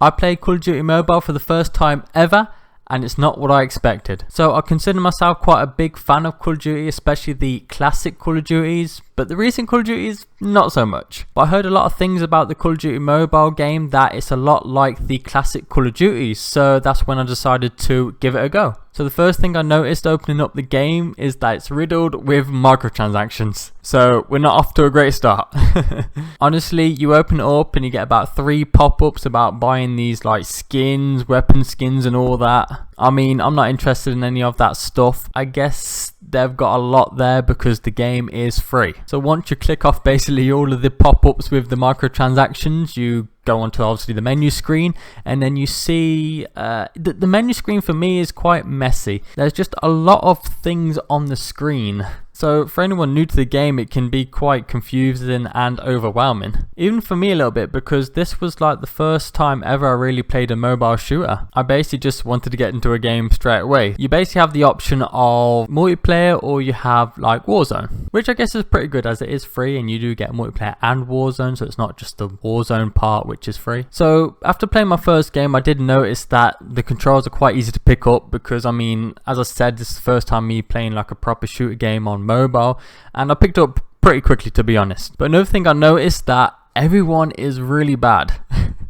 I played Call of Duty Mobile for the first time ever, and it's not what I expected. So I consider myself quite a big fan of Call of Duty, especially the classic Call of Duties, but the recent Call of Duties, not so much. But I heard a lot of things about the Call of Duty Mobile game that it's a lot like the classic Call of Duties, so that's when I decided to give it a go. So the first thing I noticed opening up the game is that it's riddled with microtransactions. So we're not off to a great start. Honestly, you open it up and you get about 3 pop-ups about buying these like skins, weapon skins and all that. I mean, I'm not interested in any of that stuff. I guess they've got a lot there because the game is free. So once you click off basically all of the pop-ups with the microtransactions, you go onto obviously the menu screen, and then you see the menu screen for me is quite messy. There's just a lot of things on the screen. So for anyone new to the game, it can be quite confusing and overwhelming. Even for me a little bit, because this was like the first time ever I really played a mobile shooter. I basically just wanted to get into a game straight away. You basically have the option of multiplayer or you have like Warzone, which I guess is pretty good as it is free and you do get multiplayer and Warzone, so it's not just the Warzone part which is free. So after playing my first game, I did notice that the controls are quite easy to pick up because, I mean, as I said, this is the first time me playing like a proper shooter game on mobile, and I picked up pretty quickly, to be honest. But another thing I noticed, that everyone is really bad.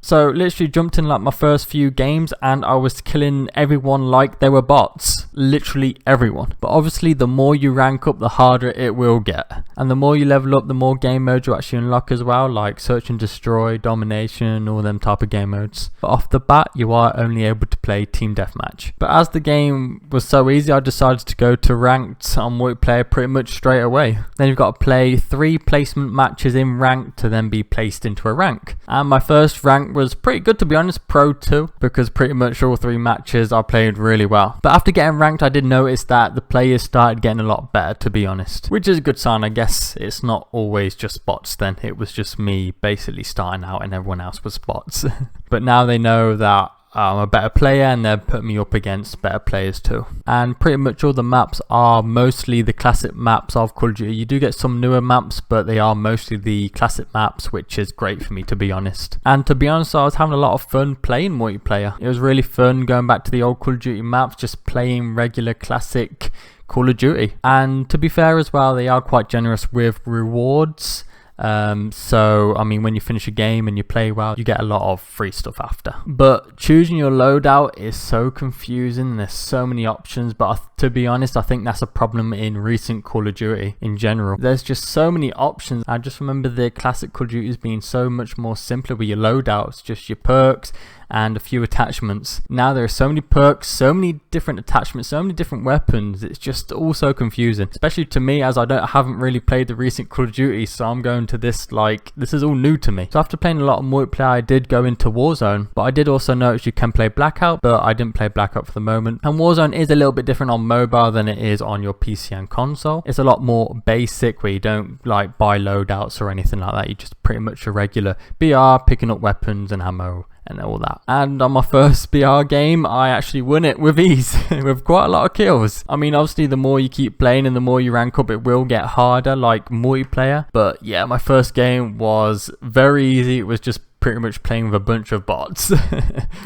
So literally jumped in like my first few games and I was killing everyone like they were bots. Literally everyone. But obviously the more you rank up, the harder it will get. And the more you level up, the more game modes you actually unlock as well, like search and destroy, domination, all them type of game modes. But off the bat, you are only able to play team deathmatch. But as the game was so easy, I decided to go to ranked on multiplayer pretty much straight away. Then you've got to play 3 placement matches in ranked to then be placed into a rank. And my first rank was pretty good, to be honest, Pro 2, because pretty much all 3 matches I played really well. But after getting ranked, I did notice that the players started getting a lot better, to be honest, which is a good sign. I guess it's not always just bots then. It was just me basically starting out and everyone else was bots. But now they know that I'm a better player and they're putting me up against better players too. And pretty much all the maps are mostly the classic maps of Call of Duty. You do get some newer maps, but they are mostly the classic maps, which is great for me, to be honest. And to be honest, I was having a lot of fun playing multiplayer. It was really fun going back to the old Call of Duty maps, just playing regular classic Call of Duty. And to be fair as well, they are quite generous with rewards. So I mean, when you finish a game and you play well, you get a lot of free stuff after. But choosing your loadout is so confusing. There's so many options, but to be honest, I think that's a problem in recent Call of Duty in general. There's just so many options. I just remember the classic Call of Duties being so much more simpler with your loadouts, just your perks and a few attachments. Now there are so many perks, so many different attachments, so many different weapons. It's just all so confusing, especially to me, as I haven't really played the recent Call of Duty, so I'm going to this like this is all new to me. So after playing a lot of multiplayer, I did go into Warzone, but I did also notice you can play Blackout, but I didn't play Blackout for the moment. And Warzone is a little bit different on mobile than it is on your PC and console. It's a lot more basic, where you don't like buy loadouts or anything like that. You just pretty much a regular BR, picking up weapons and ammo and all that. And on my first BR game, I actually won it with ease with quite a lot of kills. I mean, obviously the more you keep playing and the more you rank up, it will get harder, like multiplayer. But yeah, my first game was very easy. It was just pretty much playing with a bunch of bots,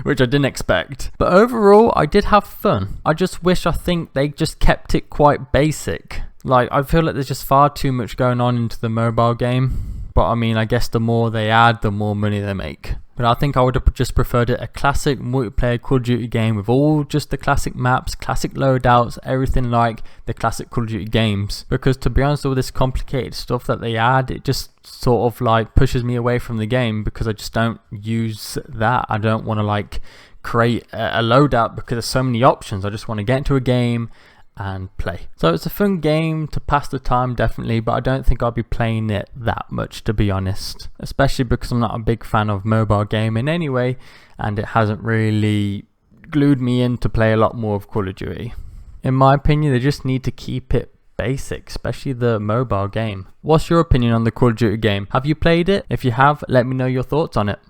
which I didn't expect. But overall, I did have fun. I just wish, I think they just kept it quite basic. Like, I feel like there's just far too much going on into the mobile game. But I mean, I guess the more they add, the more money they make. But I think I would have just preferred it a classic multiplayer Call of Duty game with all just the classic maps, classic loadouts, everything like the classic Call of Duty games. Because to be honest, all this complicated stuff that they add, it just sort of like pushes me away from the game, because I just don't use that. I don't want to like create a loadout because there's so many options. I just want to get into a game and play. So it's a fun game to pass the time, definitely, but I don't think I'll be playing it that much, to be honest, especially because I'm not a big fan of mobile gaming anyway, and it hasn't really glued me in to play a lot more of Call of Duty. In my opinion, they just need to keep it basic, especially the mobile game. What's your opinion on the Call of Duty game? Have you played it? If you have, let me know your thoughts on it.